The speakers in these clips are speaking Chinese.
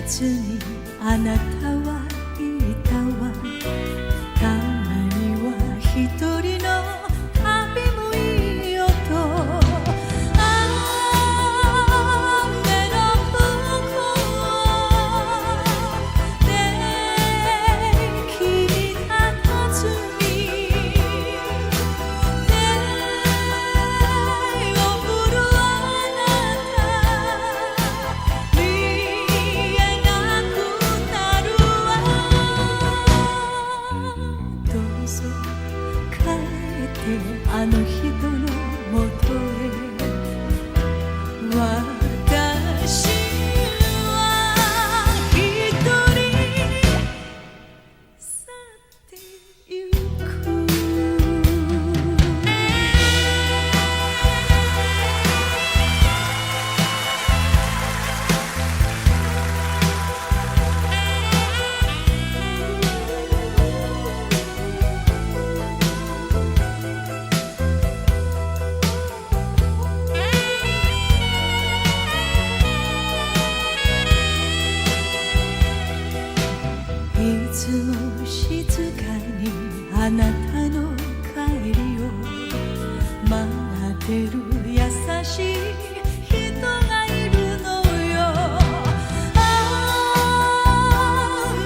つにあなたはいたわ。たまには一人の旅もいいよと。あの人のもとへ私は一人去ってゆく。いつも静かにあなたの帰りを待ってる優しい人がいるのよ。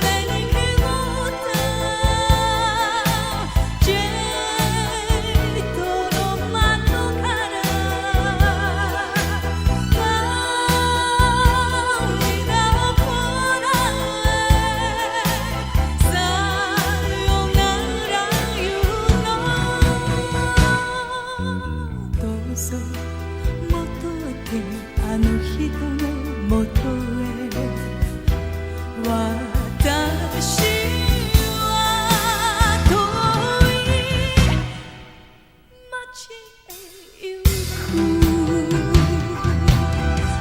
目に煙ったジェットの窓から涙をこらえさよなら言うの。どうぞ戻ってあの人のもとへ。私は遠い街へ行く。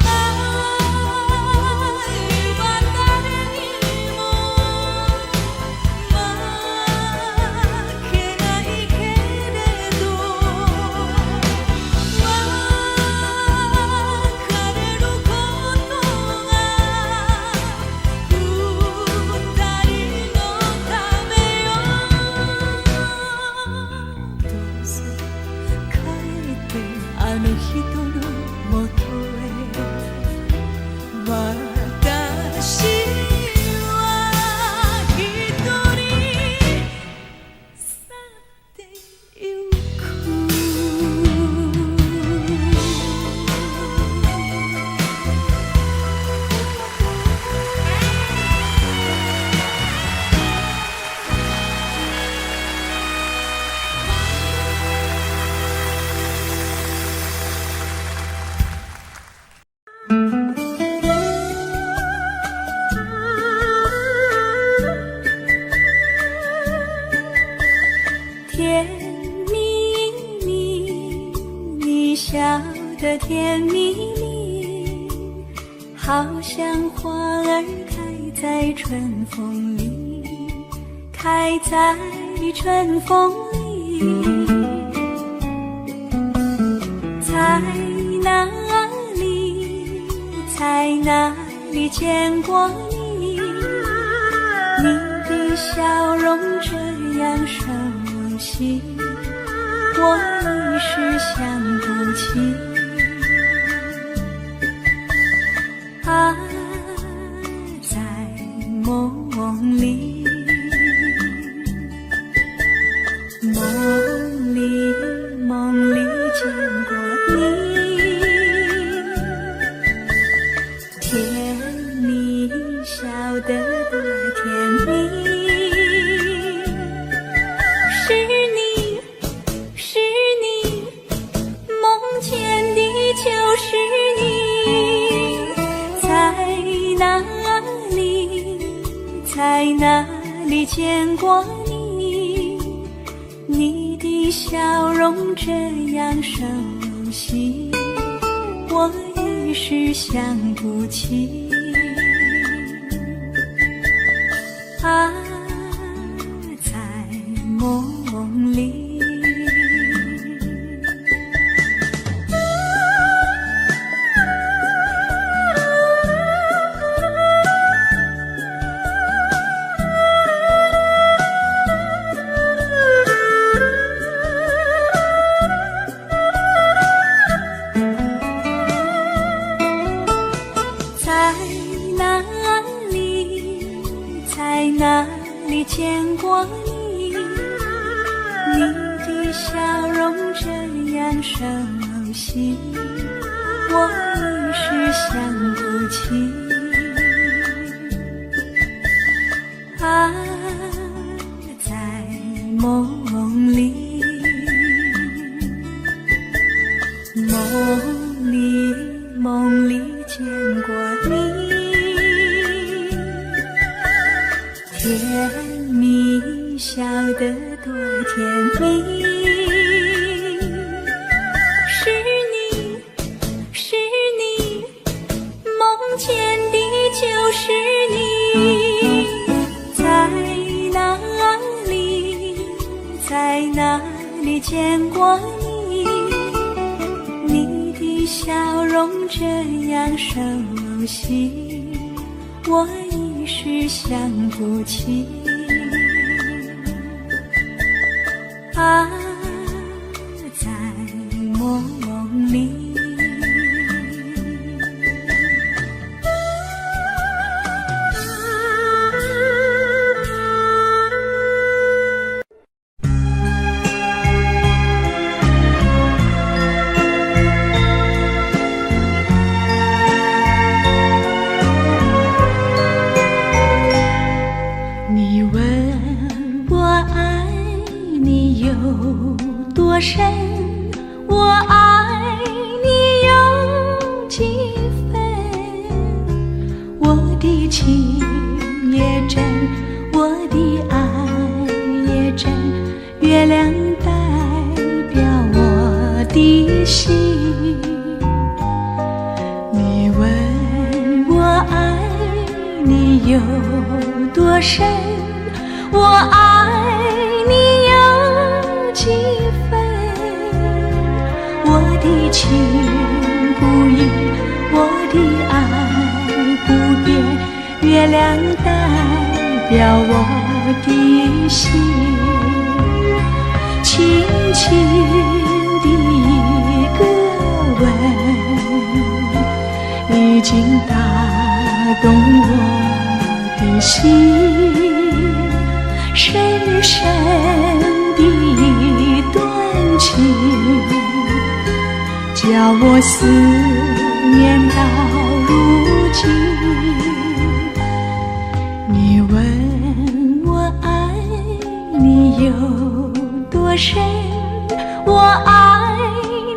愛は誰にも負けないけれど別れることが二人のためよ。どうぞ帰ってあの人のもとへ。私は一人去ってゆく。甜蜜蜜，你笑得甜蜜蜜，好像花儿开在春风里，开在春风里。在哪里，在哪里见过你？你的笑容这样熟悉，我一时想不起。啊，在梦里，梦里，梦里见过你，甜蜜笑得多甜蜜。就是你，在哪里，在哪里见过你？你的笑容这样熟悉，我一时想不起。啊，在梦里。里见过你，你的笑容这样熟悉，我一时想不起。啊，在梦里，梦里见过你，甜蜜笑得多甜蜜。是你，梦见的就是你。在哪里见过你？你的笑容这样熟悉，我一时想不起。啊，在梦里。多深，我爱你有几分？我的情也真，我的爱也真，月亮代表我的心。你问我爱你有多深，我爱你有几分？我的情不移，我的爱不变，月亮代表我的心。轻轻的一个吻，已经打动我的心。深深的一段情，叫我思念到如今。你问我爱你有多深，我爱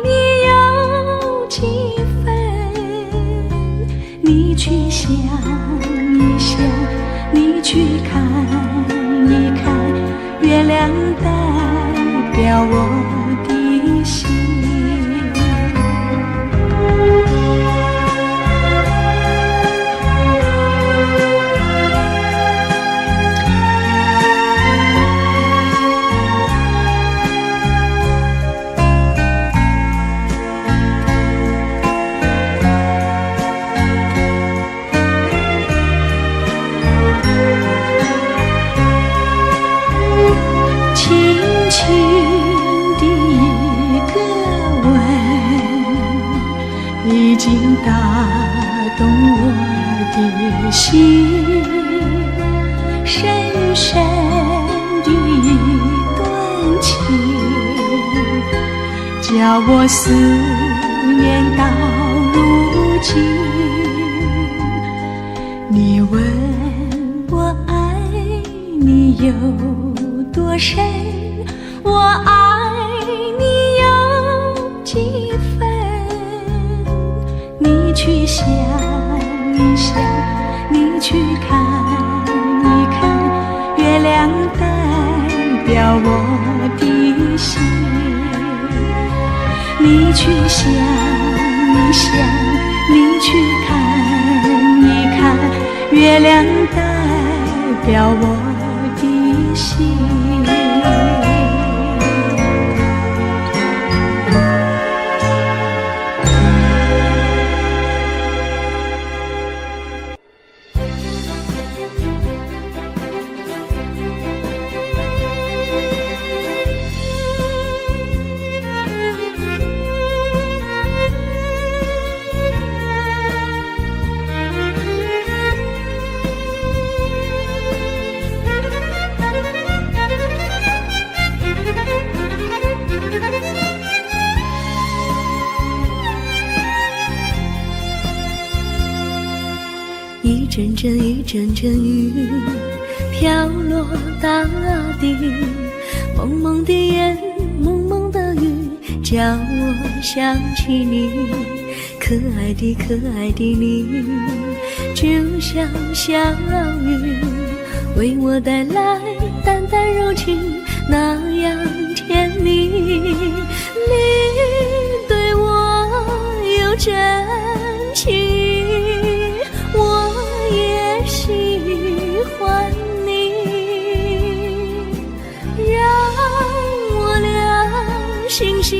你有几分？你去想一想，你去看一看，月亮代表我的心。已经打动我的心，深深的一段情，叫我思念到如今。你问我爱你有多深，我爱你有几分？你去想一想，你去看一看，月亮代表我的心。你去想一想，你去看一看，月亮代表我的心。一阵阵雨飘落大地，蒙蒙的烟，蒙蒙的雨，叫我想起你，可爱的你，就像小雨，为我带来淡淡柔情，那样甜蜜。你对我有真情，我也喜欢你，让我俩惺惺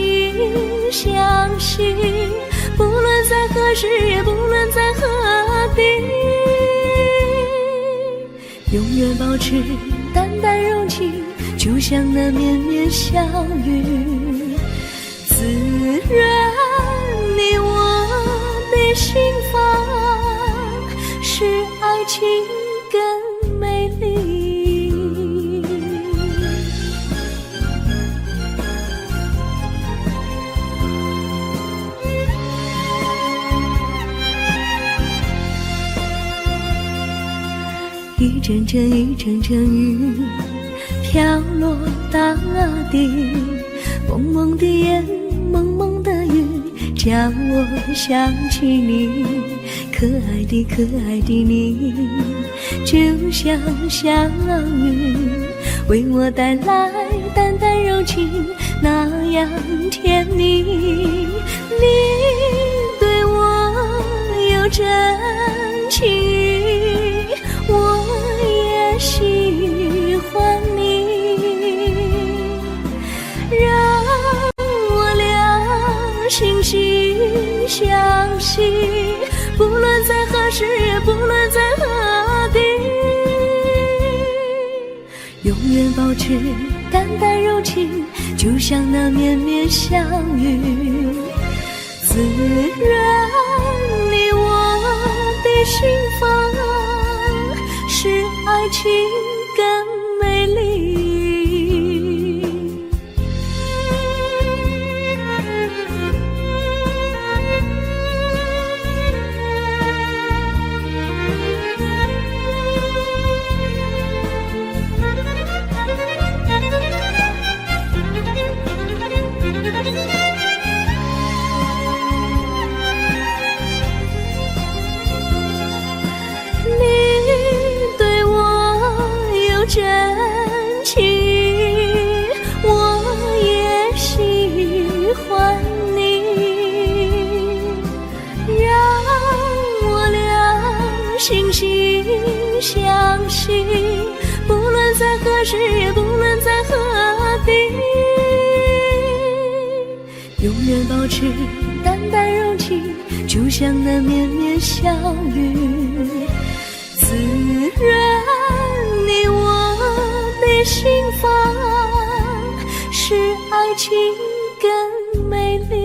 相惜，不论在何时，也不论在何地，永远保持淡淡柔情，就像那绵绵小雨，滋润你我的心房，使爱情更美丽。一阵阵雨飘落大地，蒙蒙的烟，蒙蒙的雨，叫我想起你，可爱的你，就像小雨，为我带来淡淡柔情，那样甜蜜。你对我有真情，我也喜欢你，让我俩惺惺相惜，不论在何时，也不论在何地，永远保持淡淡柔情，就像那绵绵小雨，滋润你我的心房，使爱情更美丽。真情，我也喜欢你，让我俩惺惺相惜，不论在何时，也不论在何地，永远保持淡淡柔情，就像那绵绵小雨，滋润你我的心房，使爱情更美丽。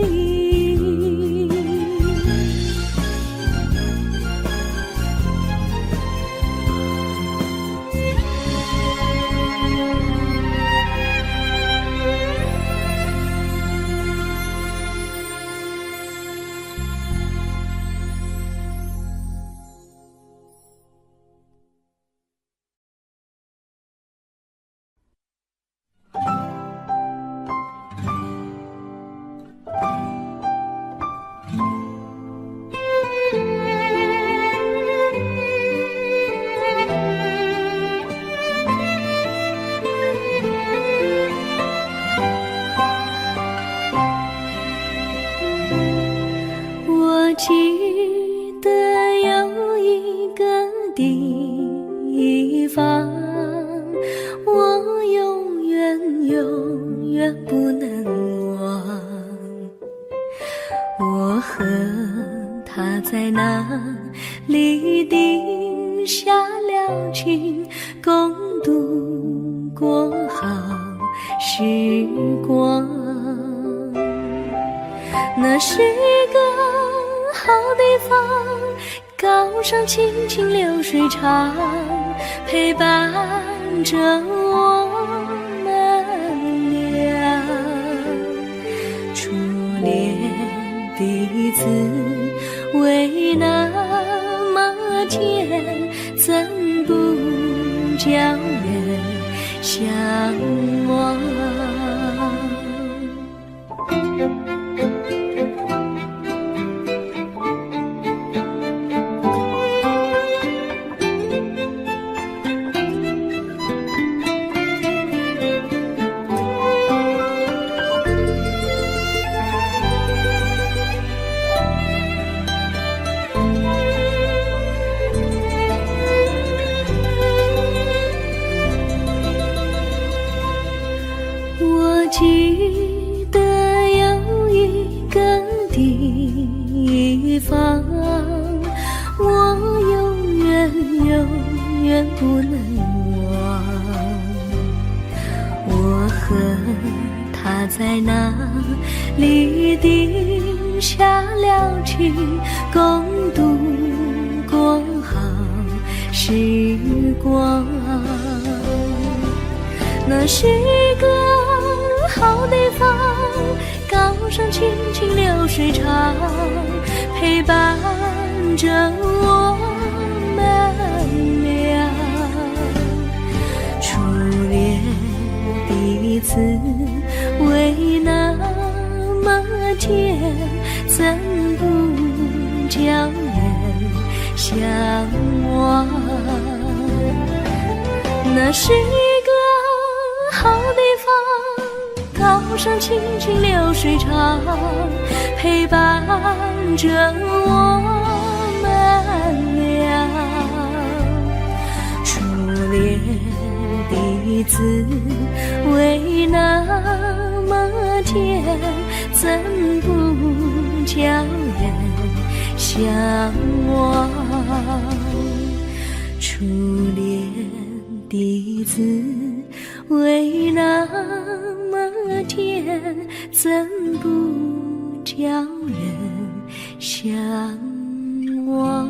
记得有一个地方，我永远不能忘。我和他在那里定下了情，共度过好时光。那是一个好地方，高山清清流水长，陪伴着我们俩。初恋彼此为那么天，怎不叫人向往？我记得有一个地方，我永远不能忘。我和他在那里定下了情，共度过好时光。那是一个好地方，高山青青流水长，陪伴着我们俩。初恋第一次为那么甜，怎不叫人向往？那是一个好地方，高山青青流水长，陪伴着我们俩。初恋第一次为那么甜，怎不叫人向往？初恋第一次为那么甜，怎不叫人向往？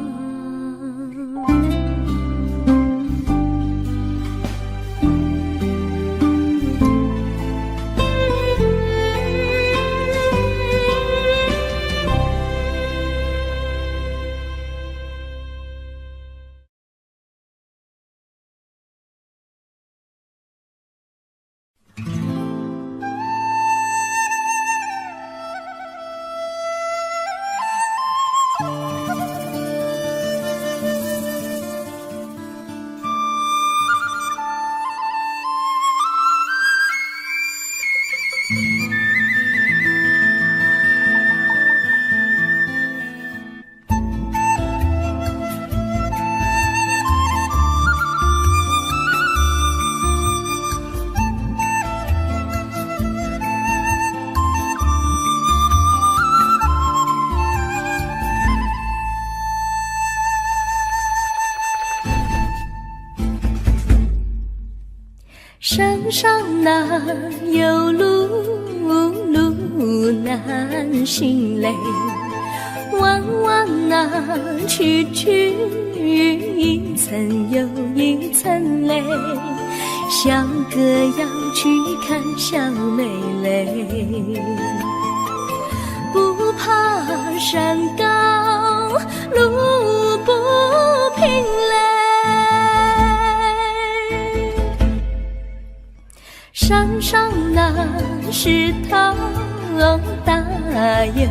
山上哪有路难行嘞，弯弯哪曲一层又一层嘞，小哥要去看小妹嘞，不怕山高路不平嘞，山上那石头大又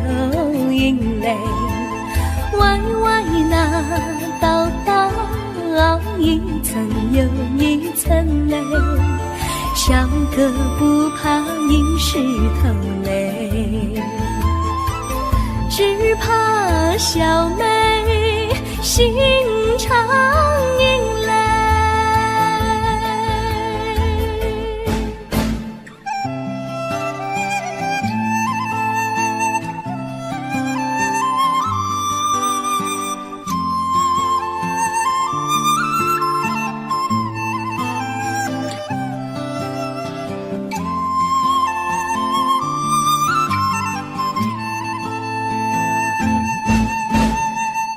硬嘞，歪歪那道一层又一层嘞，小哥不怕硬石头嘞，只怕小妹心肠硬嘞。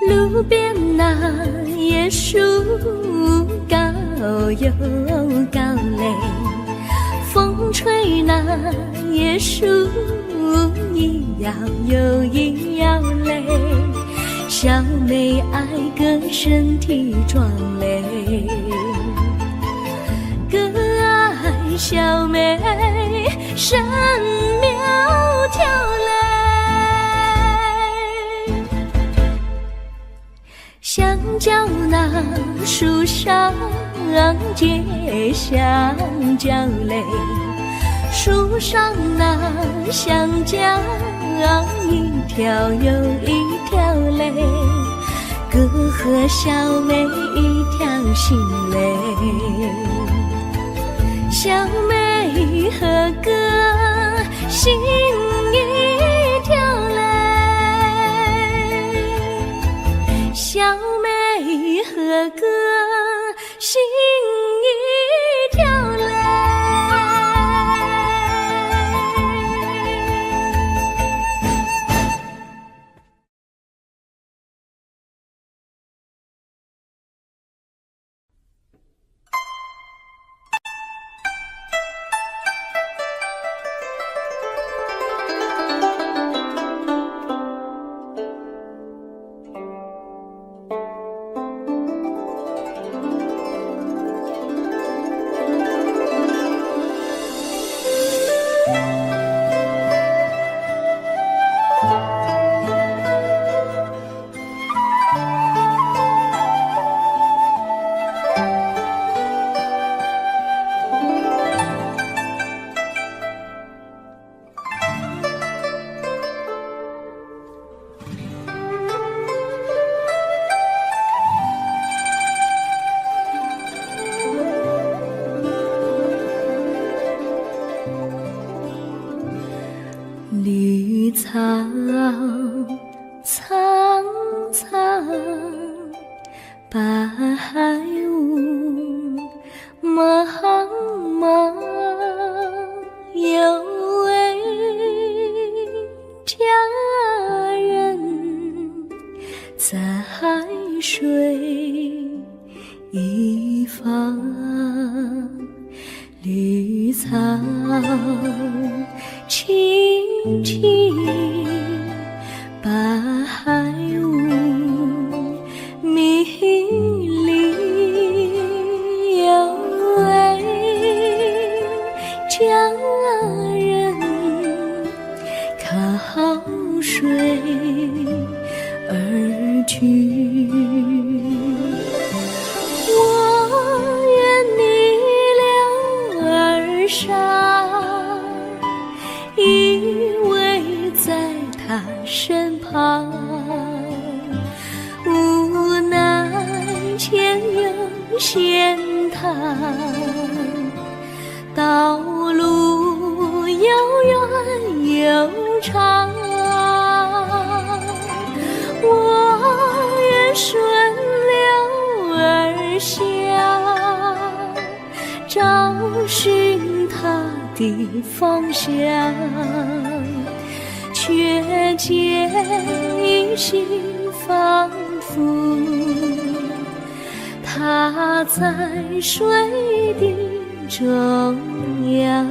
路边那椰树高又高嘞，风吹那椰树一摇又一摇嘞，小小妹爱个身体壮嘞，个爱小妹身苗条嘞，香蕉那树上结香蕉嘞，树上那香蕉一条又一条嘞，哥和小妹一条心嘞，小妹和哥心一条嘞，小妹和哥心一条嘞。绿草苍苍，白雾茫茫，有位佳人在水一方，绿草青青，白雾迷离，有位佳人靠水而居。我愿你留儿上，依偎在他身旁，无奈前有险滩，道路又远又长，我愿顺流而下，找寻他的方向，却见一心仿佛他在水的中央。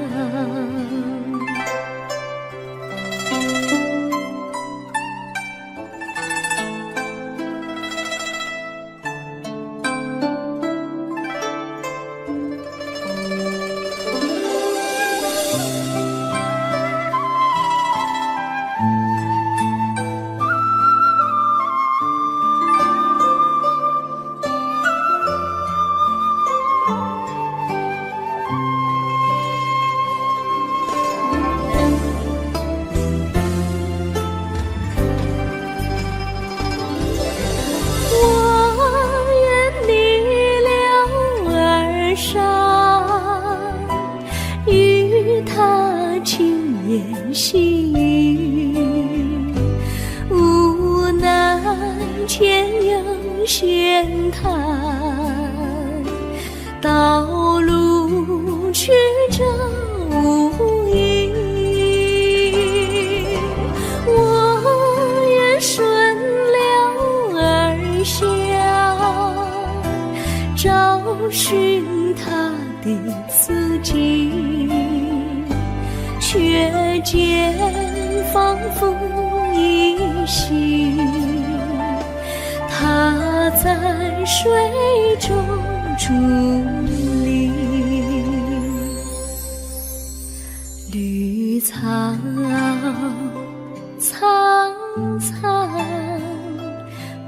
细雨，无奈前有险滩，道路曲折无依。我愿顺流而下，找寻他的足迹，却见仿佛依稀在水中伫立。绿草苍苍，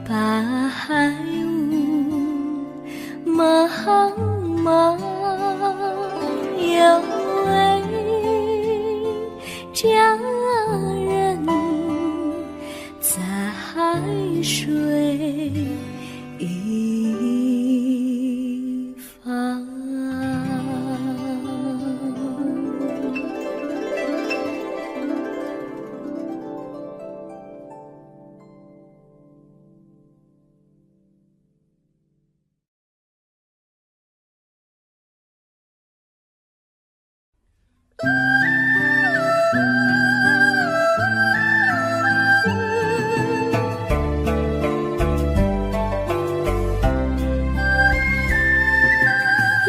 白雾茫茫，有位佳人在海水一方。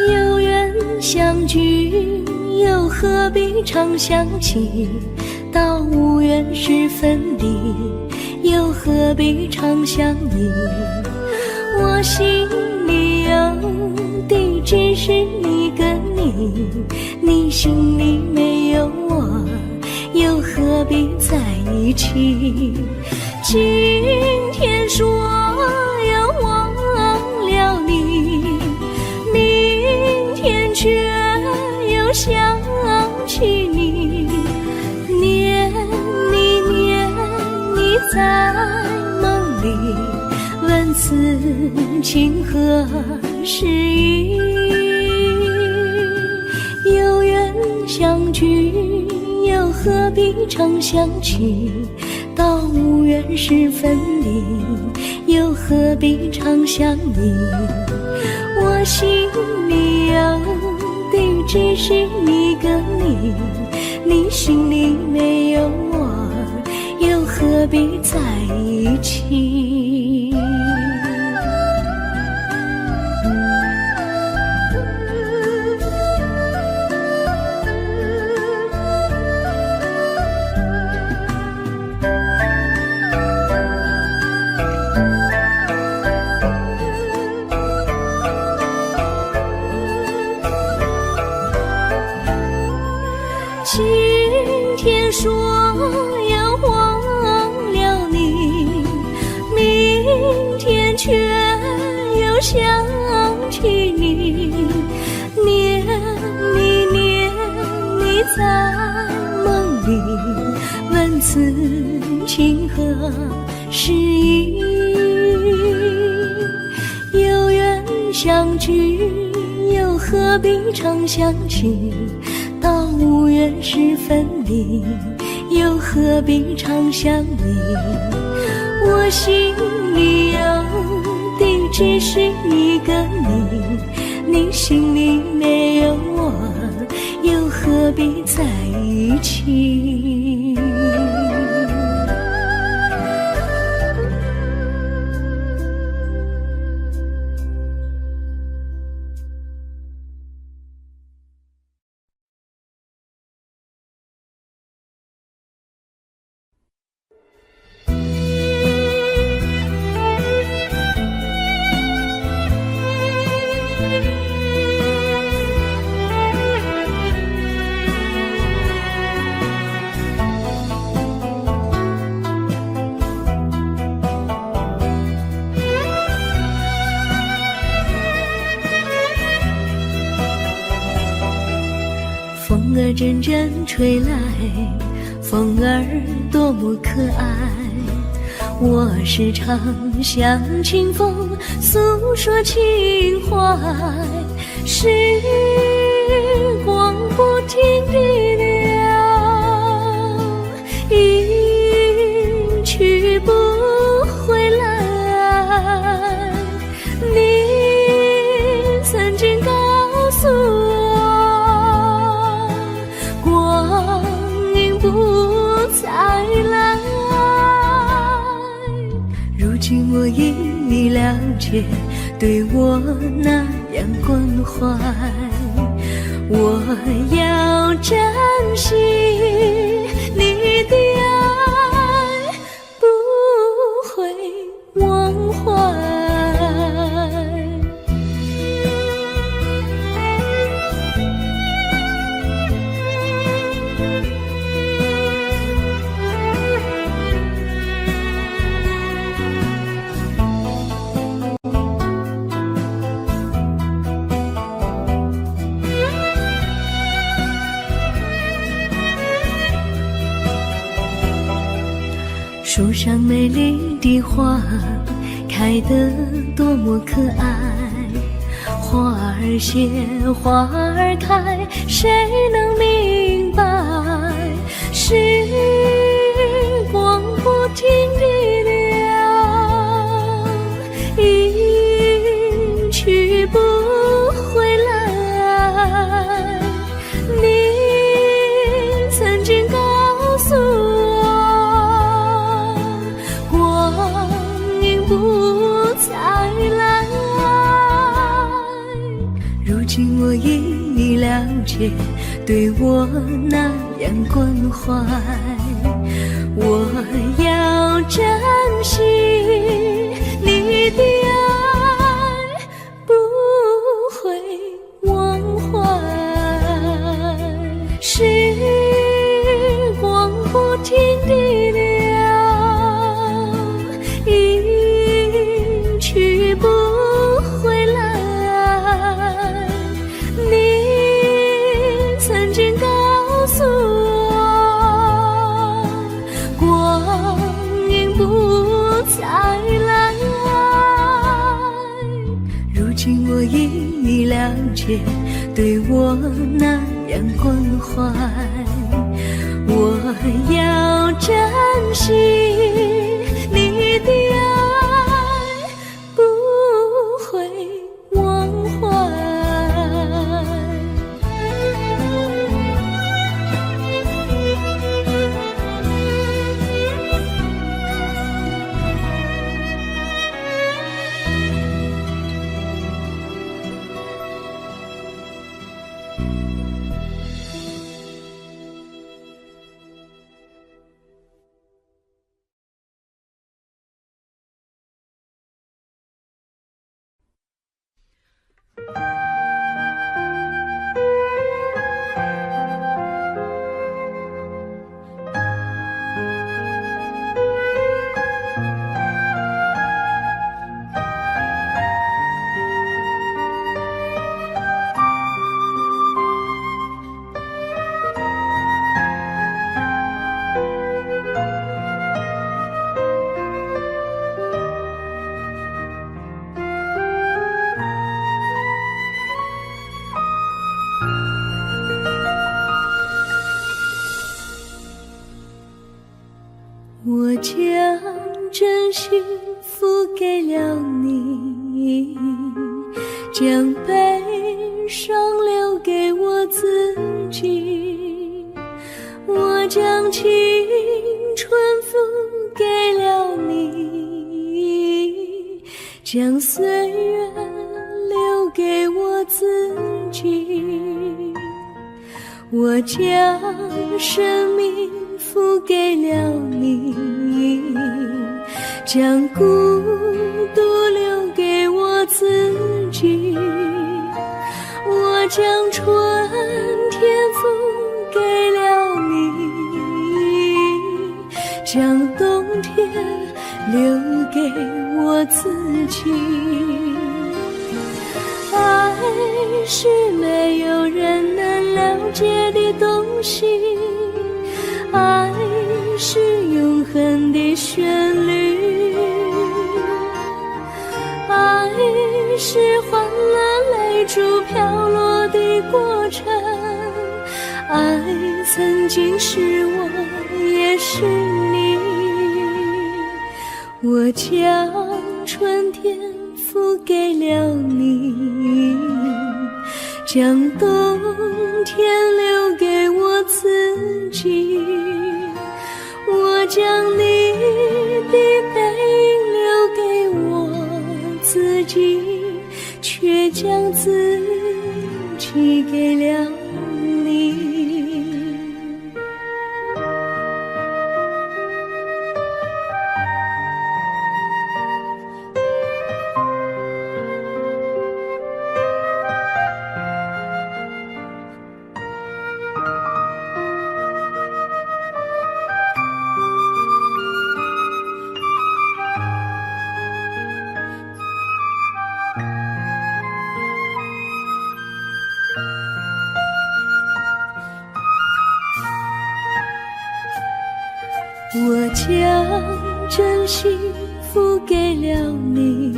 有缘相聚，又何必常相期？到无缘时分离，又何必常相依？我心里有地，只是一个你，你心里没有我，又何必在一起？今天说要忘了你，明天却又想起你，念你念你在梦里，问此情何时已？有缘相聚，又何必常相期？到无缘时分离，又何必常相依？我心里有地，只是一个你，你心里没有我，又何必在一起？今天说要忘了你，明天却又想起你，念你念你在梦里，问此情何时已？有缘相聚，又何必常相期？到无缘时分离，又何必常相依？我心里有地，只是一个你，你心里没有我，又何必在一起？风儿阵阵吹来，风儿多么可爱。我时常向清风诉说情怀，时光不停地流，一去不回来。你曾经告诉我，光阴不再来。如今我已了解，对我那样关怀，我要珍惜你的爱，不会忘怀。树上美丽的花开得多么可爱，花儿谢，花儿开，谁能明白？时光不停地流，一去不回来。你曾经告诉我，光阴不再来。如今我已了解，对我那样关怀，我要珍惜你的爱，不会忘怀。时光不停地流，一去不回来。你曾经告诉我，光阴不再来。如今我已了解，对我那样关怀，我要珍惜你的爱，不会忘怀。我将真心付给了你，将悲伤留给我自己。我将青春付给了你，将岁月留给我自己。我将生命付给了你，将孤独留给我自己。我将春天付给了你，将冬天留给我自己。爱是没有人能了解的东西，爱是永恒的旋律，爱是换了泪珠飘落的过程，爱曾经是我也是你。我将春天付给了你，将冬天留给我自己。我将你的背影留给我自己，却将自己给了你。我将真心付给了你，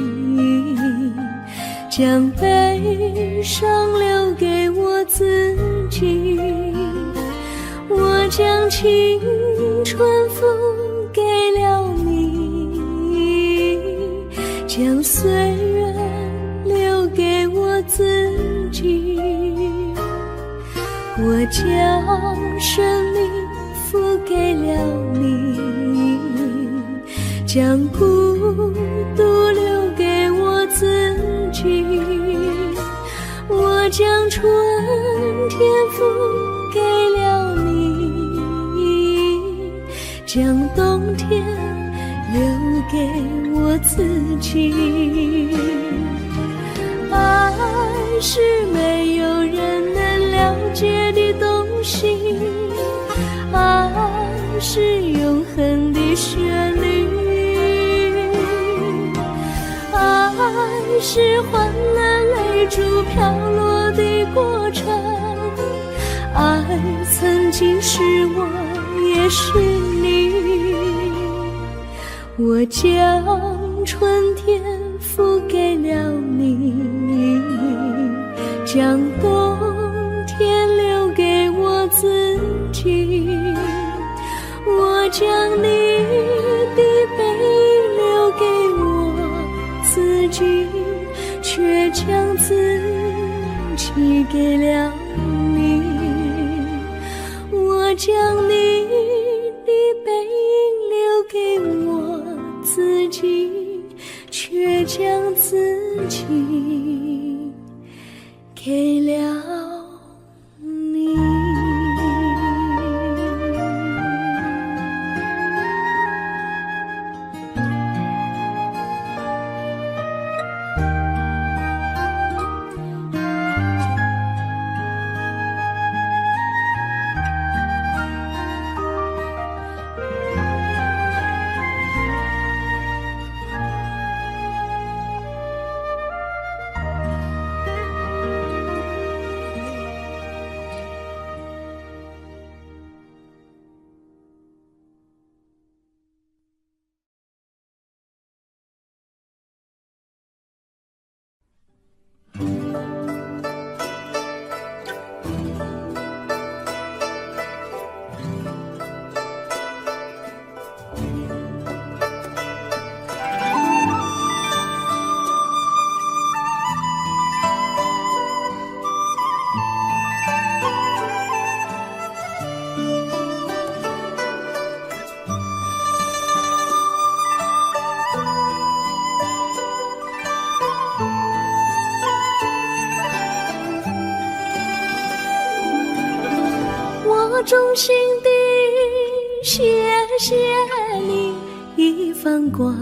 将悲伤留给我自己。我将青春付给了你，将岁月留给我自己。我将生命付给了你，将孤独留给我自己。我将春天付给了你，将冬天留给我自己。爱是没有人能了解的东西，爱是永恒的旋律，爱是换了泪珠飘落的过程，爱曾经是我也是你。我将春天付给了你，将冬天留给我自己。我将你的背影留给我自己，却将自己给了你。我将你的背影留给我自己，却将自己给了你。我衷心地谢谢你一番关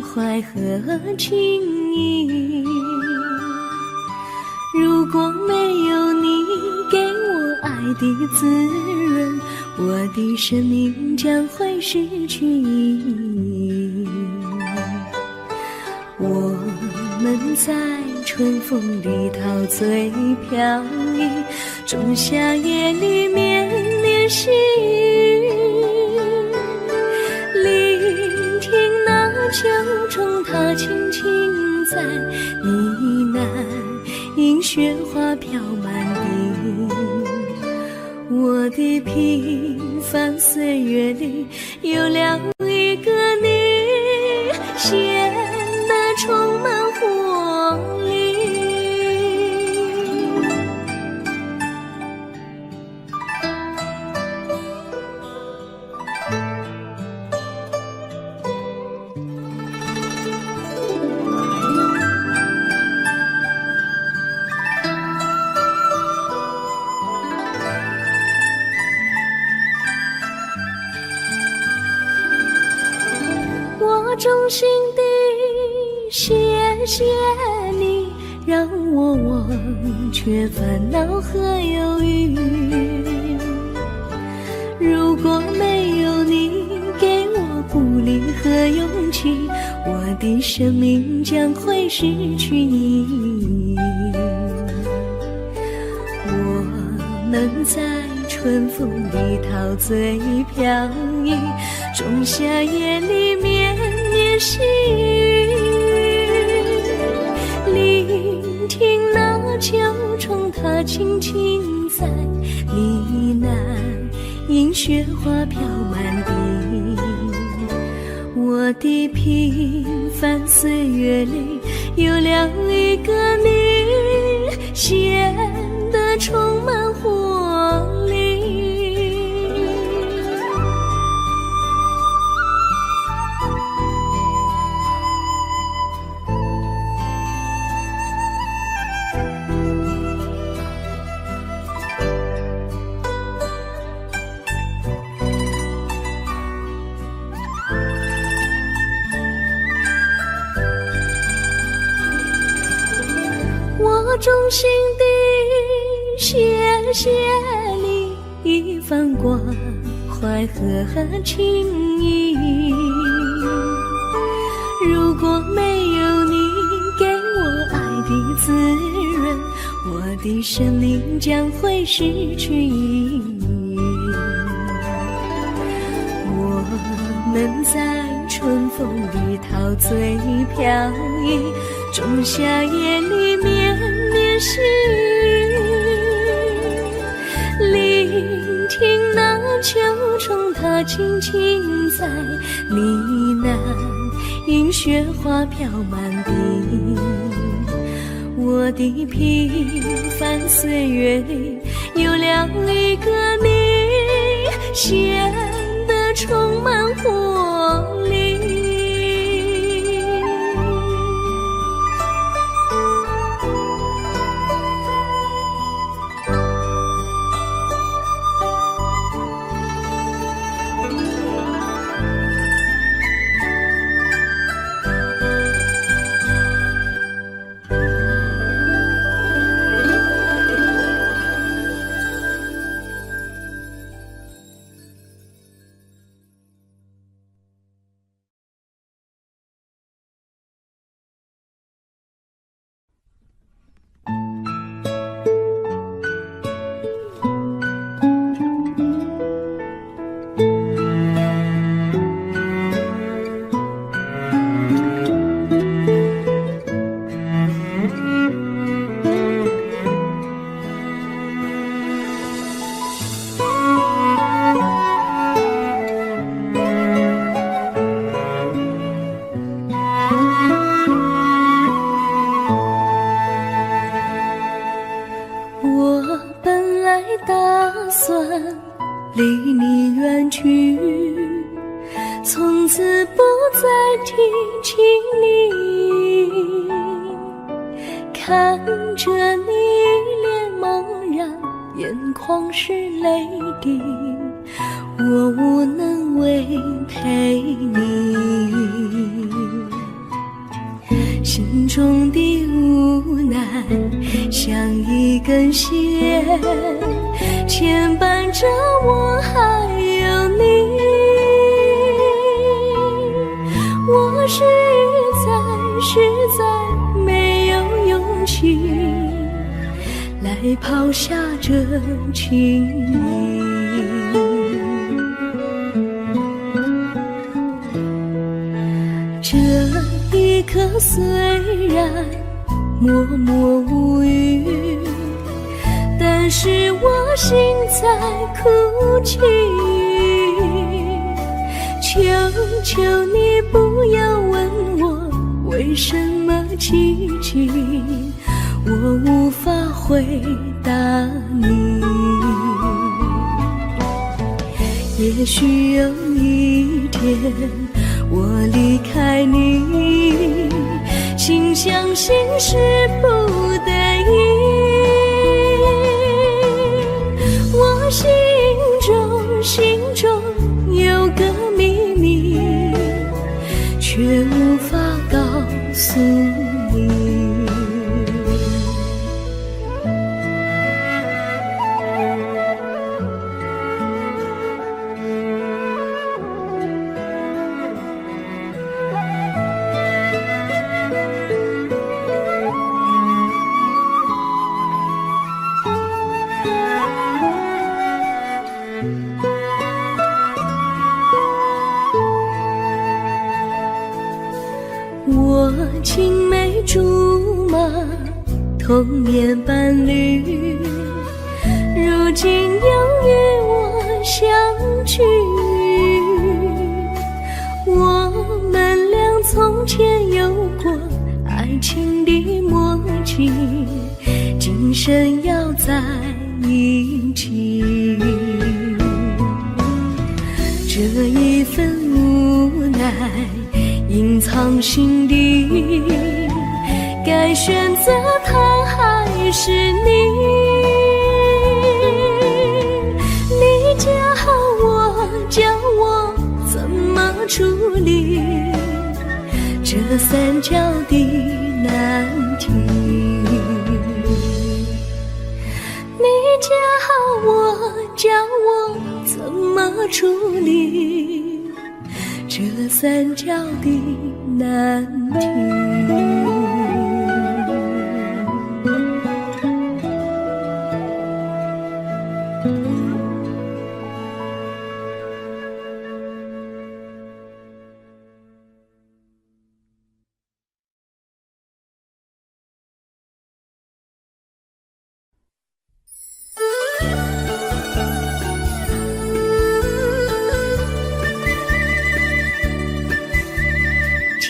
怀和情谊，如果没有你给我爱的滋润，我的生命将会失去意义。我们在春风里陶醉飘逸，仲夏夜里绵绵细雨，聆听那秋虫它轻轻在呢喃，因雪花飘满地。我的平凡岁月里有了一个你，显得充满活力。我衷心地谢谢你，让我忘却烦恼和忧郁。如果没有你给我鼓励和勇气，我的生命将会失去意义。我们在春风里陶醉飘逸，仲夏夜里绵绵细雨，聆听那秋虫它轻轻在呢喃，映雪花飘满地。我的平凡岁月里有了一个你，显得充满活力。我衷心地谢谢你一番关怀和情谊，如果没有你给我爱的滋润，我的生命将会失去意义。我们在春风里陶醉飘逸，仲夏夜里绵绵细雨，聆听那秋虫它轻轻在呢喃，映雪花飘满地。我的平凡岁月里有了一个你，显得充满活力。离你远去，从此不再提起你，看着你脸茫然，眼眶是泪滴，我无能为陪你，心中的无奈像一根线牵绊着我还有你，我实在没有勇气来抛下这情谊。这一刻虽然默默无语，但是我心在哭泣，求求你不要问我为什么寂静，我无法回答你。也许有一天我离开你，心相信是不得已，我心中有个秘密，却无法告诉你。童年伴侣，如今又与我相聚。我们俩从前有过爱情的默契，今生要在一起。这一份无奈隐藏心底，该选择他还是你？你教我，教我怎么处理这三角的难题。你教我，教我怎么处理这三角的难题。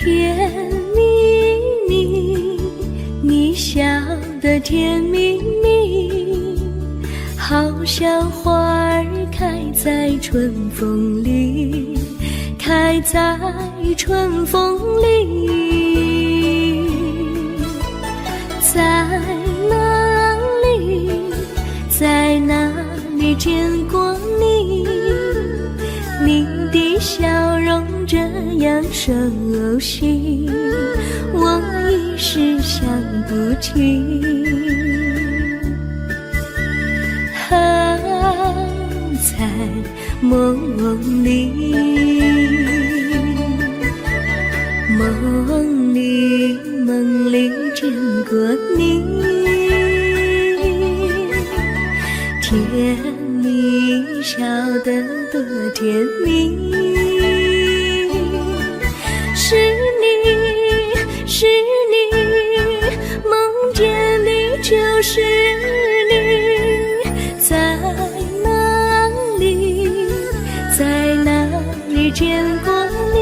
甜蜜蜜，你笑得甜蜜蜜，好像花儿开在春风里，开在春风里。在哪里，在哪里见过你？你的笑容这样熟悉，我一时想不起。在梦里，梦里见过你，甜蜜笑得多甜蜜。是你，是你，梦见你就是你。在哪里，在哪里见过你？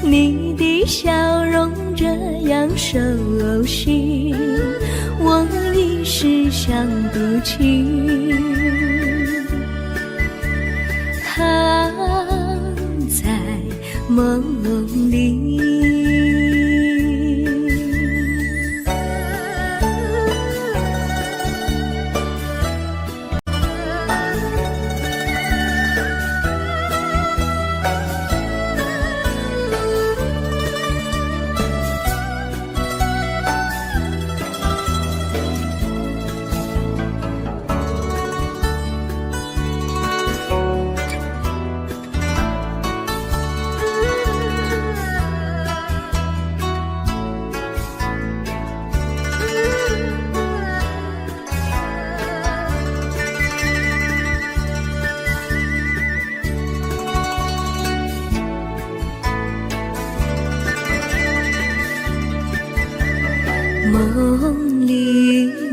你的笑容这样熟悉，我一时想不起。在梦里。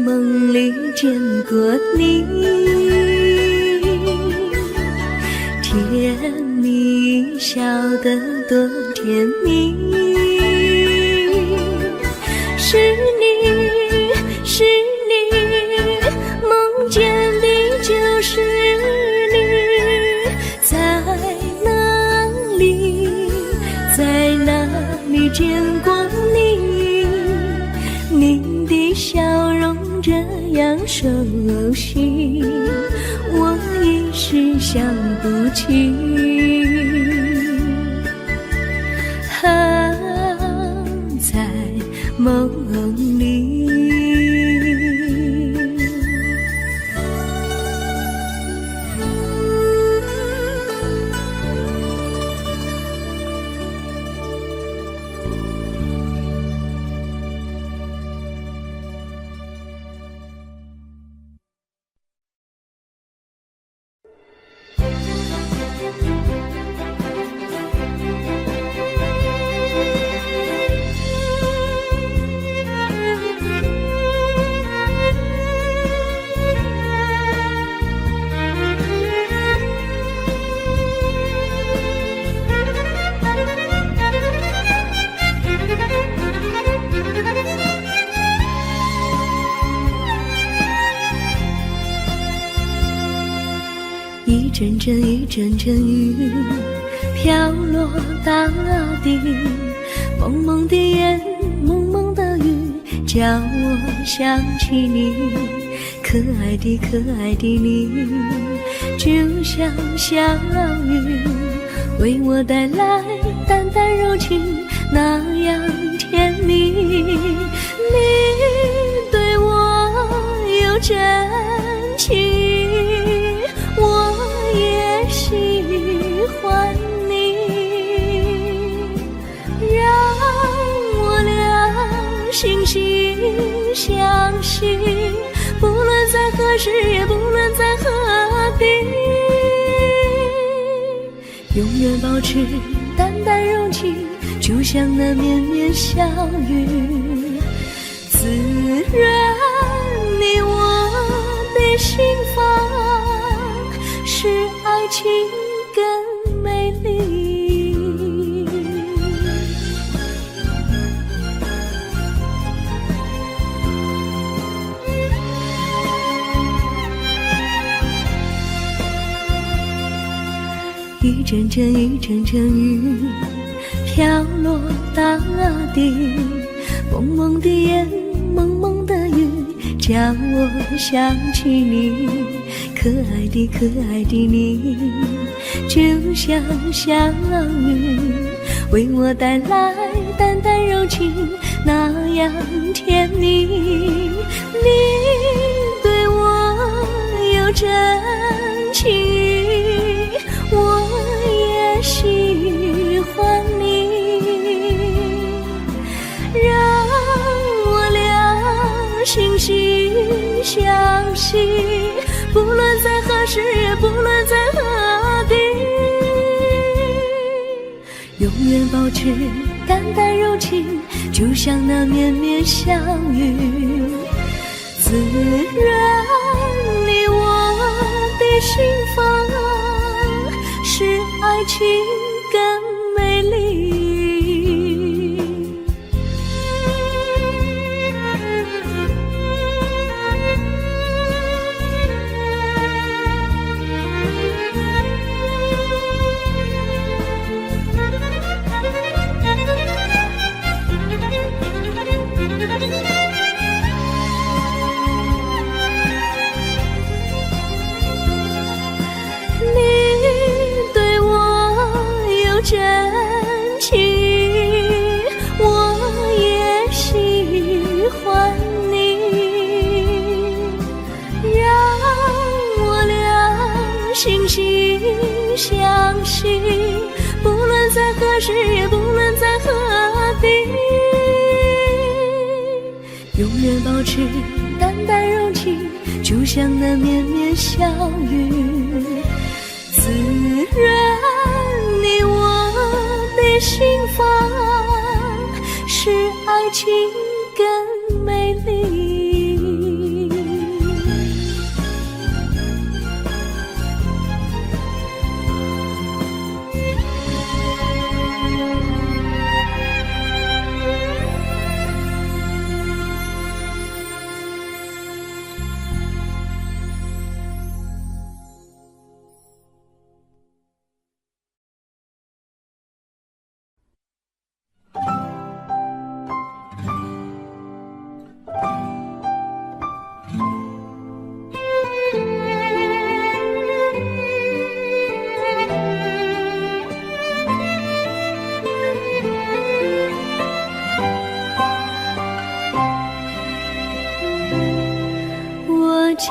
梦里见过你，甜蜜笑得多甜蜜。是你，是你，梦见的就是你。在哪里，在哪里见过你？你的笑容这样熟悉，我一时想不起。在梦里。一阵阵一阵阵雨飘落大地，蒙蒙的烟，蒙蒙的雨，叫我想起你，可爱的可爱的你，就像小雨，为我带来淡淡柔情，那样甜蜜。你对我有真情，我也喜欢你，让我俩惺惺相惜，不论在何时，也不论在何地，永远保持淡淡柔情，就像那绵绵小雨，滋润你我的心房，使爱情更美丽。一阵阵一阵阵雨飘落大地，蒙蒙的烟，蒙蒙的雨，叫我想起你，可爱的可爱的你，就像小雨，为我带来淡淡柔情，那样甜蜜。你对我有真情，我也喜欢你，让我俩惺惺相惜，不论在何时，也不论在何地，永远保持淡淡柔情，就像那绵绵小雨，滋润你我的心房，使爱情更美丽。真情，我也喜欢你，让我俩惺惺相惜，不论在何时，也不论在何地，永远保持淡淡柔情，就像那绵绵小雨，滋润你我的心房，使爱情更美丽。记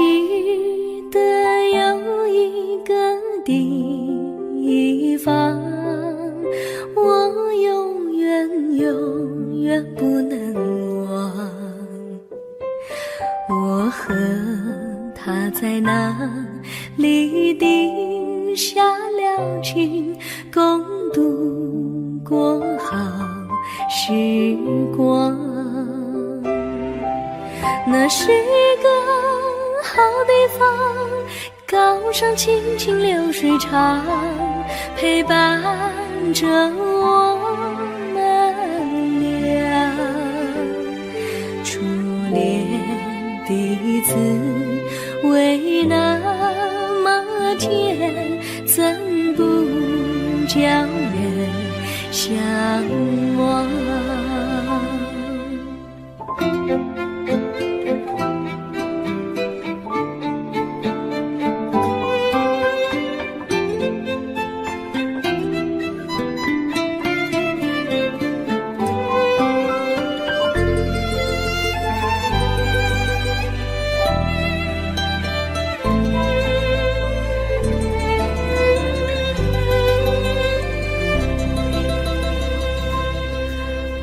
得有一个地方，我永远永远不能忘。我和他在那里定下了情，共度过好时光。那是一个好地方，高山清清流水长，陪伴着我们俩。初恋的滋味那么天，怎不叫人向往？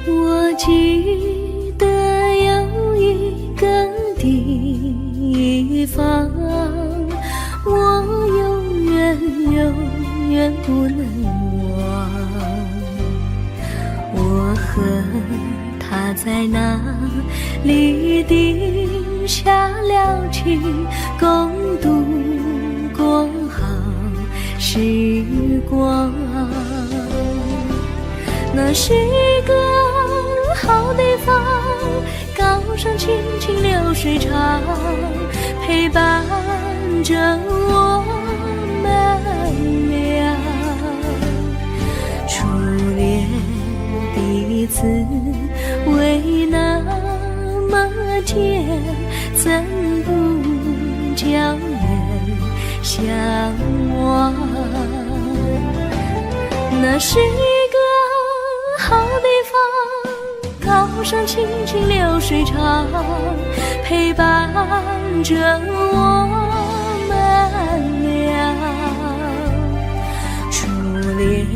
我记得有一个地方，我永远不能忘。我和他在那里定下了情，共度过好时光。那是一个好地方，高山青青流水长，陪伴着我们俩。初恋第一次为那么甜，怎不叫人向往？那是一个好地方，高山青青流水长，陪伴着我们俩。初恋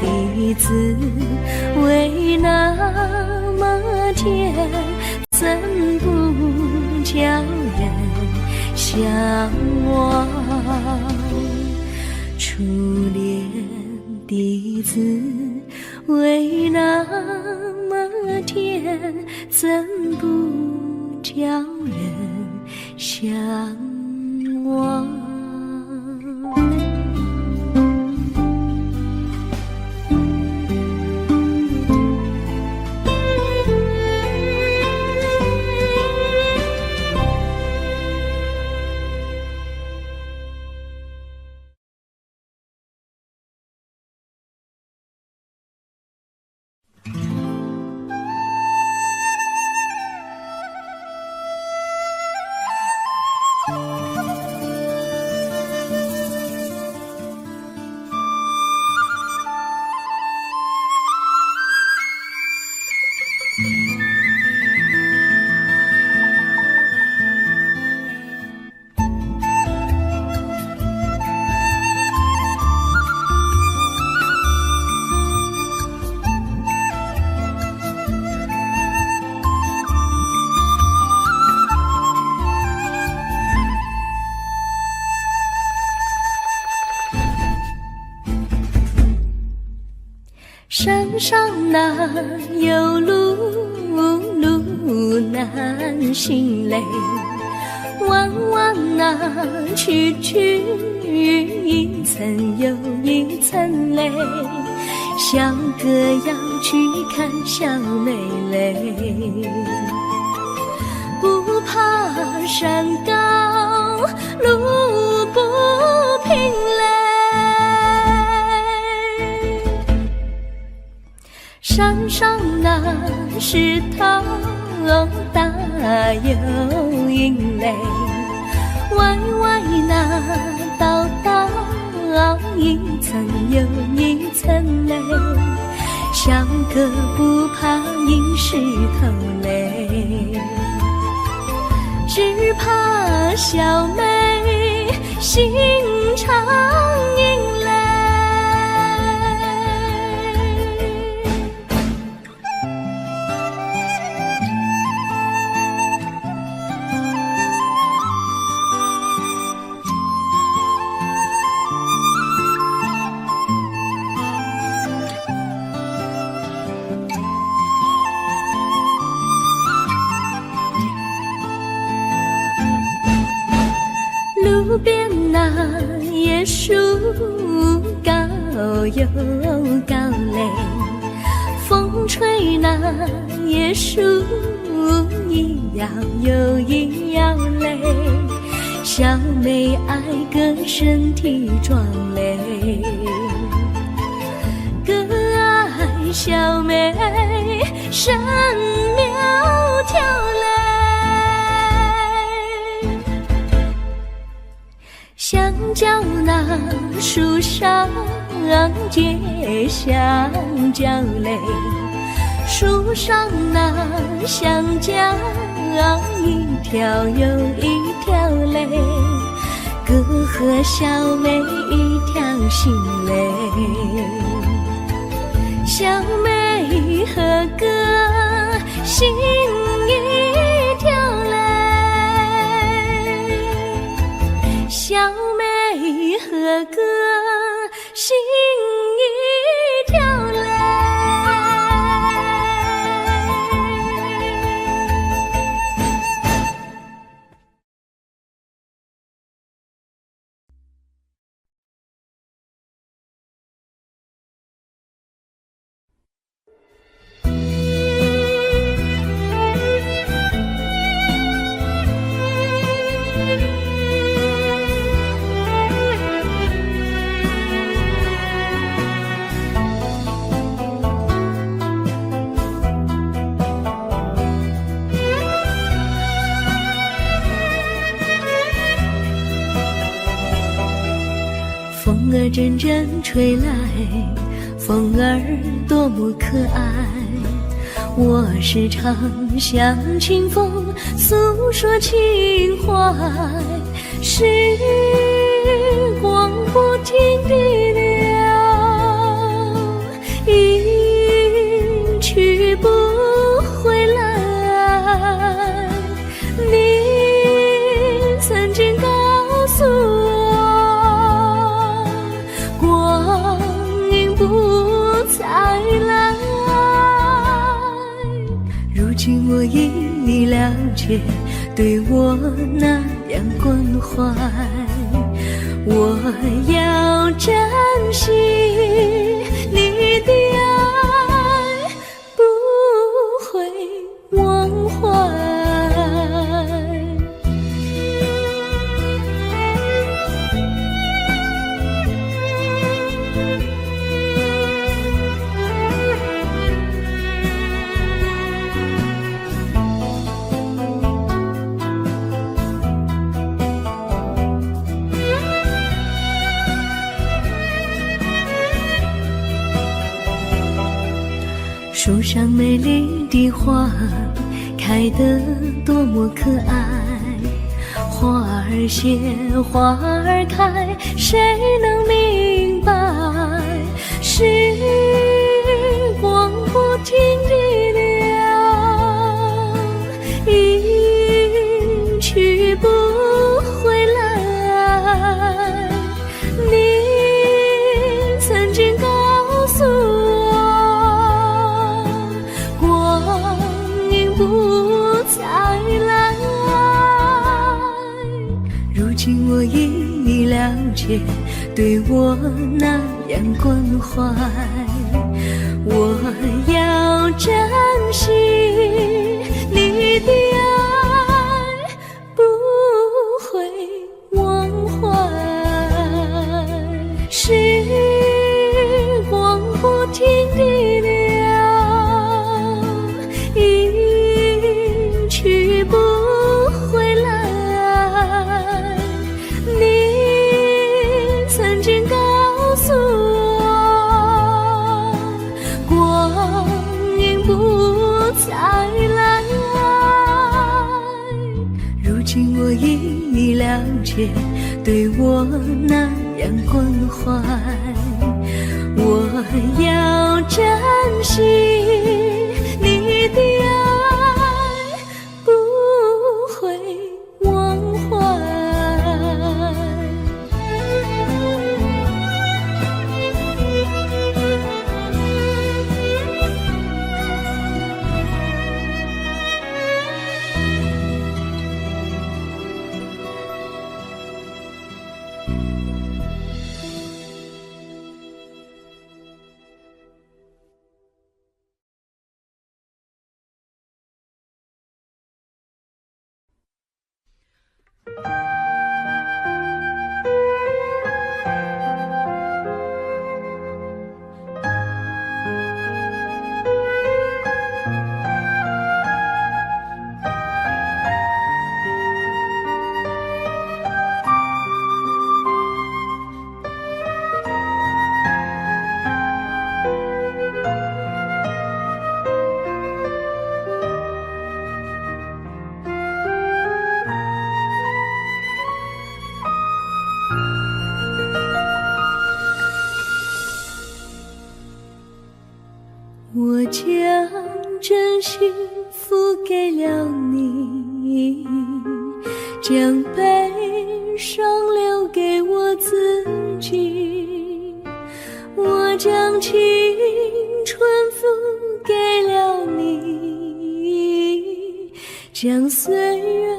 第一次为那么甜，怎不叫人向往？初恋第一次为那么甜，怎不叫人向往？山上哪有路难行嘞，弯弯哪曲一层又一层嘞，小哥要去看小妹妹，不怕山高路不平嘞。山上那石头大又硬嘞，歪歪那道一层又一层嘞，小哥不怕硬石头嘞，只怕小妹心肠硬嘞。路边那椰树高又高嘞，风吹那椰树一摇又一摇嘞，小妹爱个身体壮嘞，更爱小妹身苗条嘞。香蕉那树上结香蕉嘞，树上那香蕉一条又一条嘞，哥和小妹一条心嘞，小妹和哥心一条嘞，小妹和哥心一条嘞。风儿阵阵吹来，风儿多么可爱。我时常向清风诉说情怀，时光不停地流，一去不回来。你曾经告诉我，光阴不再来。如今我已了解，对我那样关怀，我要珍惜你的爱，不会忘怀。树上美丽的花开得多么可爱，花儿谢花儿开，谁能明白？时光不停地流，一去不回来。你曾经告诉我，光阴不再来。如今我已了解，对我那样关怀，我要珍惜你的爱，不会忘怀。时光不停地流，一去不回来。你曾经告诉我，光阴不再来。如今我已了解，对我那样关怀，我要珍惜你的爱，不会忘怀。真心付给了你，将悲伤留给我自己。我将青春付给了你，将岁月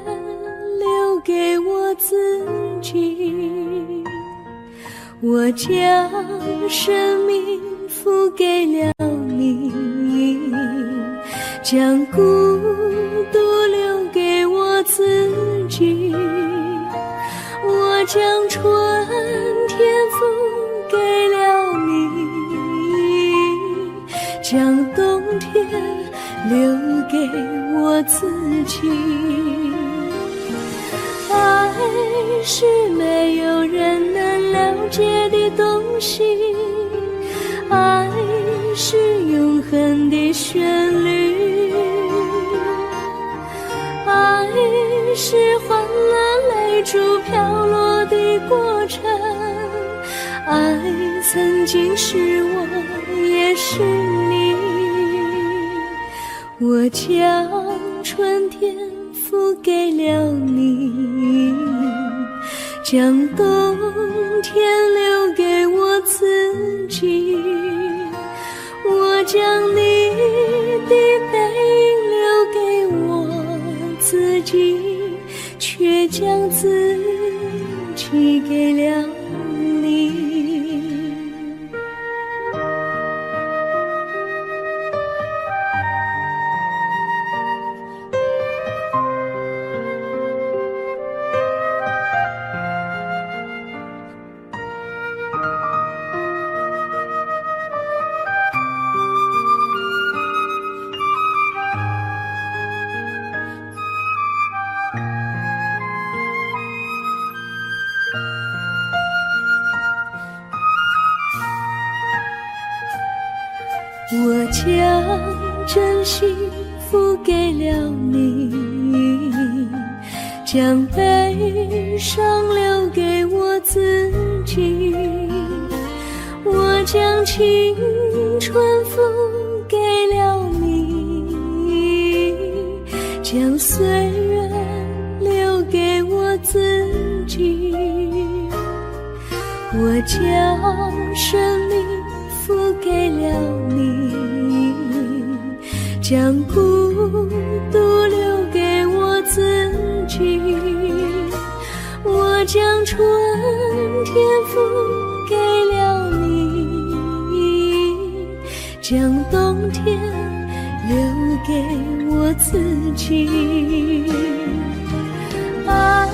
留给我自己。我将生命付给了你，将孤独留给我自己。我将春天付给了你，将冬天留给我自己。爱是没有人能了解的东西，爱是永恒的旋律，爱是换了泪珠飘落的过程，爱曾经是我也是你。我将春天付给了你，将冬天留给我自己。我将你的背影留给我自己，却将自己给了你。我将真心付给了你，将悲伤留给我自己。我将青春付给了你，将岁月留给我自己。我将生命付给了你，将孤独留给我自己。我将春天付给了你，将冬天留给我自己。爱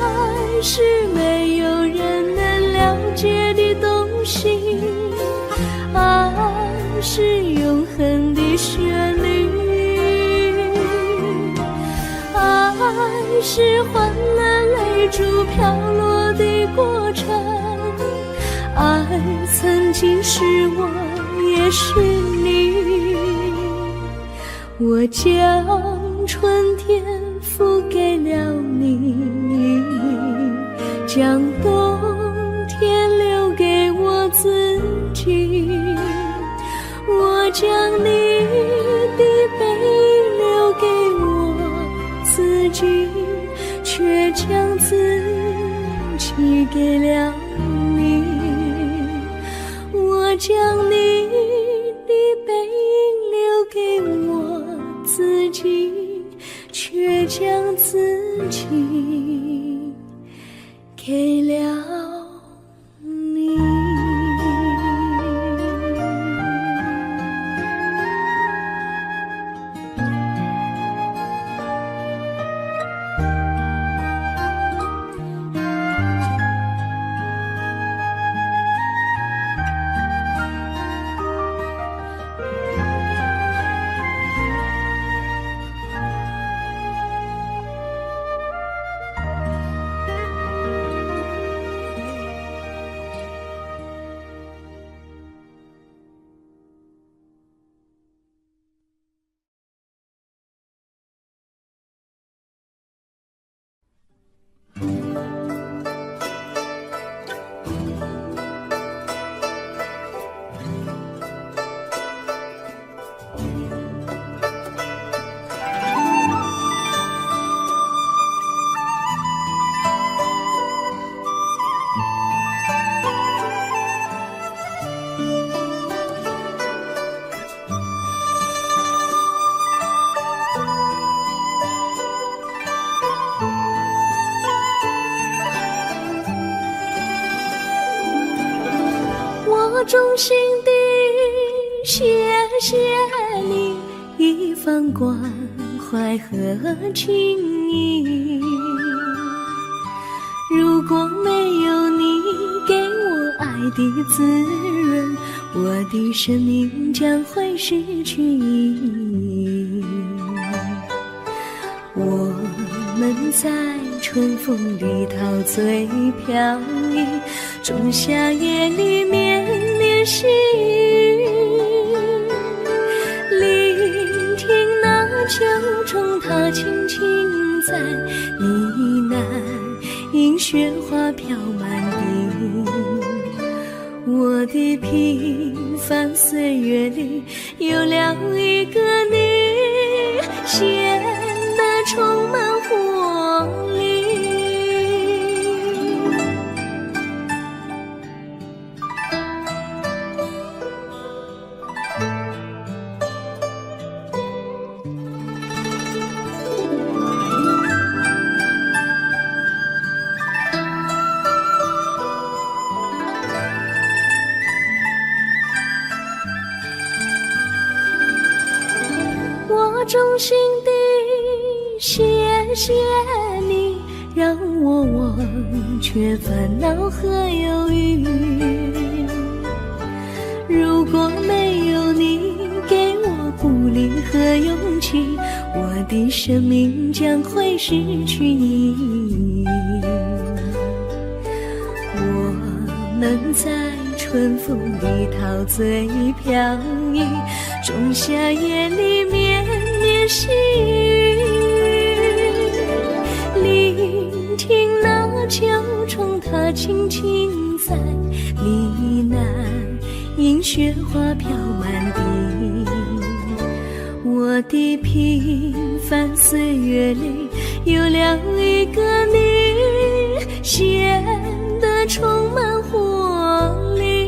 是没有人能了解的东西，爱是永恒的旋律，爱是换了泪珠飘落的过程，爱曾经是我也是你。我将春天付给了你，将冬天留给我自己。我将你的背影留给我自己，却将自己给了你。我将你的背影留给我自己，却将自己给了你。衷心地谢谢你一番关怀和情谊，如果没有你给我爱的滋润，我的生命将会失去意义。我们在春风里陶醉飘逸，仲夏夜里绵绵细雨，聆听那秋虫它轻轻在呢喃，迎雪花飘满地。我的平凡岁月里有了一个你，显得充满活力。我衷心地谢谢你，让我忘却烦恼和忧郁。如果没有你给我鼓励和勇气，我的生命将会失去意义。我们在春风里陶醉飘逸，仲夏夜里绵绵细雨，聆听那秋虫它轻轻在呢喃，迎雪花飘满地。我的平凡岁月里有了一个你，显得充满活力。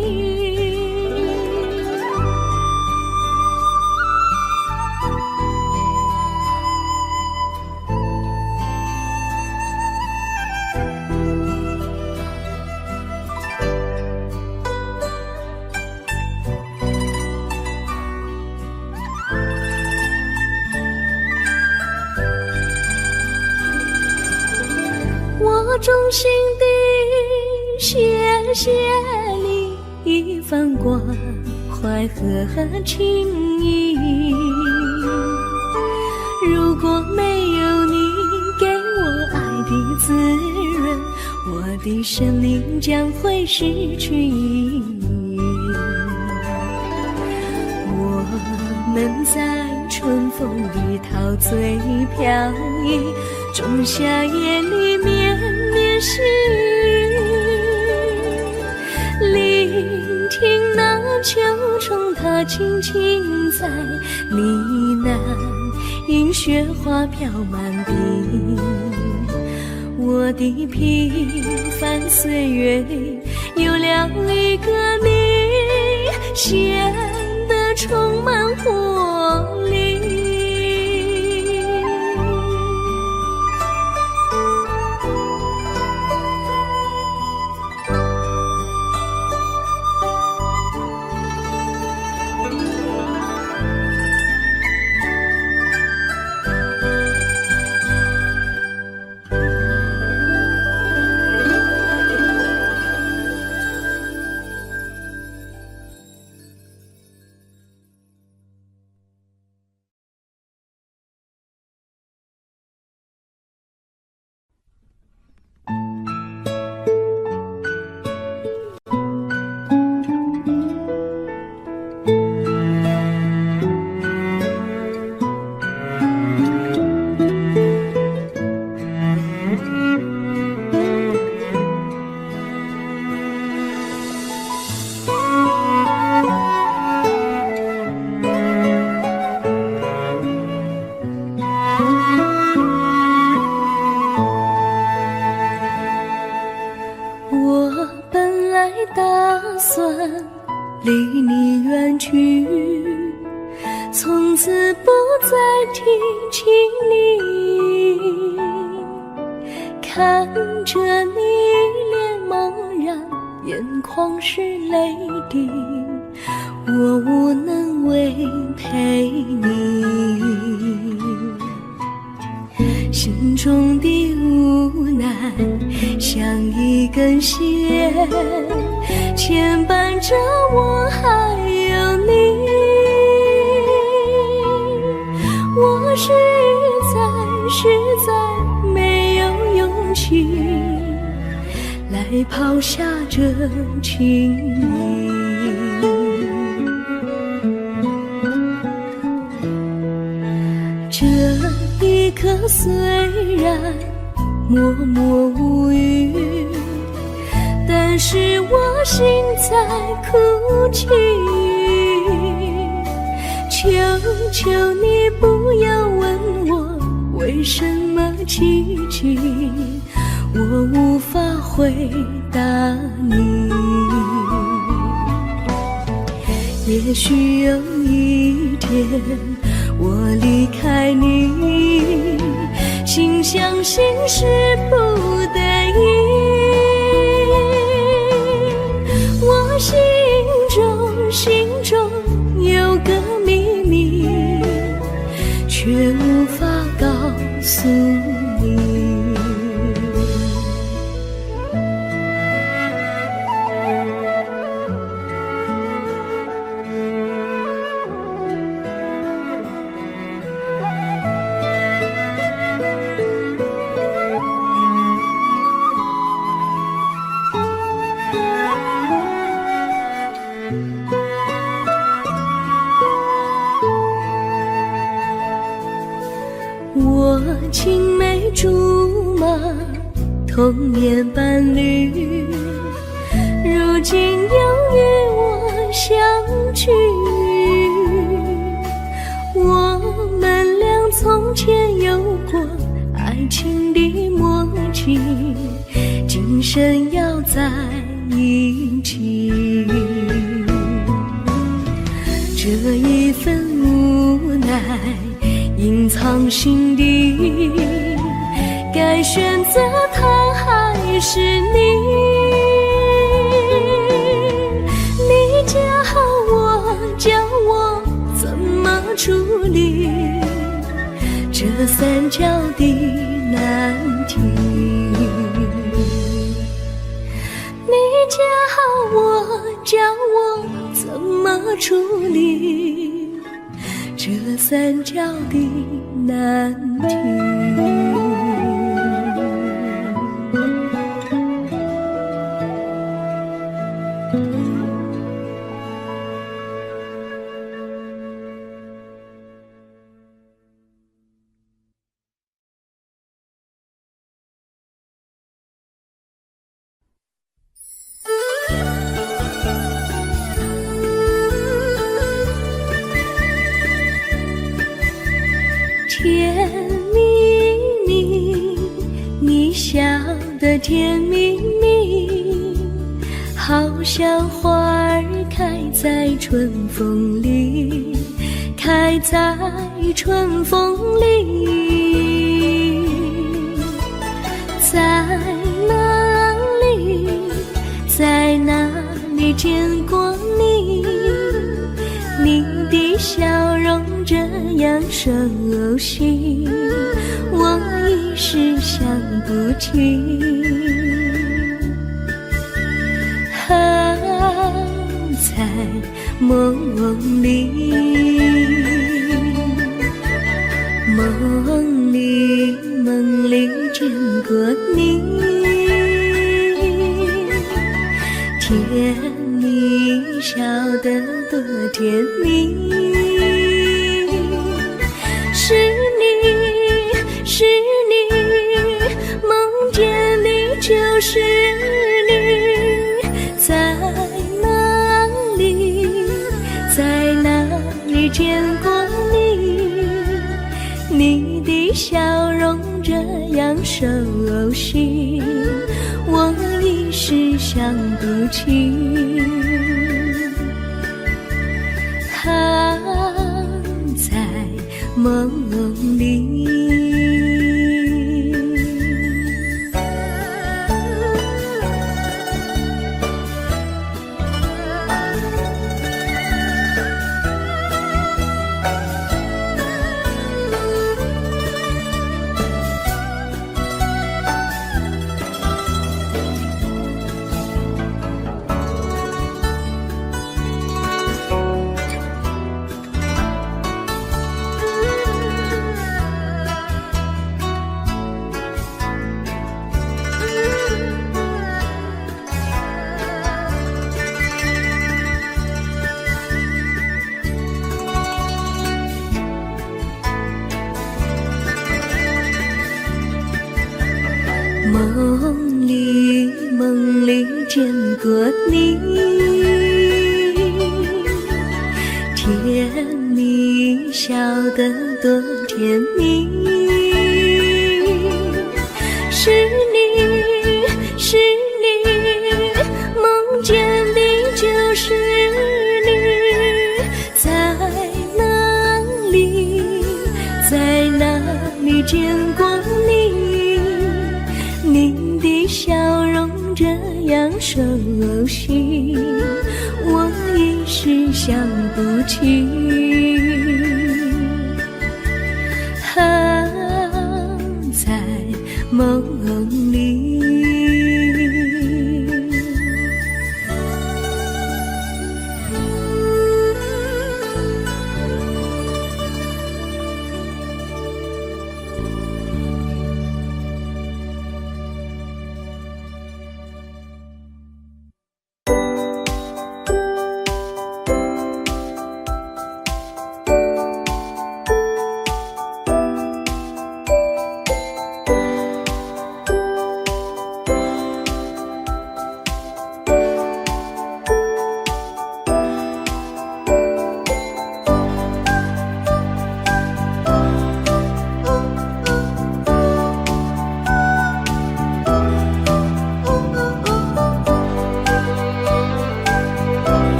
我衷心地谢谢你一番关怀和情谊，如果没有你给我爱的滋润，我的生命将会失去意义。我们在春风里陶醉飘逸，仲夏夜里绵绵细雨，聆听那秋虫它轻轻在呢喃，迎雪花飘满地。我的平凡岁月里有了一个你，显得充满活力。离你远去，从此不再提起你。看着你脸茫然眼眶是泪滴，我无能为陪你。心中的无奈像一根线，牵绊着我还有你。我实在没有勇气来抛下这情谊。这一刻虽然默默无语，但是我心在哭泣。求求你不要问我为什么寂静，我无法回答你。也许有一天我离开你，心相信是不得已。我心中有个秘密，却无法告诉你。我青梅竹马，童年伴侣，如今又与我相聚。我们俩从前有过爱情的默契，今生要在一起。这一份无奈隐藏心底，该选择他还是你？你教我怎么处理这三角的难题？你教我怎么处理这三角的难题？甜蜜蜜，你笑得甜蜜蜜，好像花儿开在春风里，开在春风里。在哪里，在哪里见过你？你的笑容这样熟悉，我一时想不起。还在梦里，梦里见过你，甜蜜笑得多甜蜜。是你，梦见你就是你，在哪里见过你？你的笑容这样熟悉，我一时想不起。还在梦里。梦里见过你，甜蜜笑得多甜蜜，是你，是你，梦见的就是你，在哪里，在哪里见过你？你的笑容这样熟悉，我一时想不起。在梦里。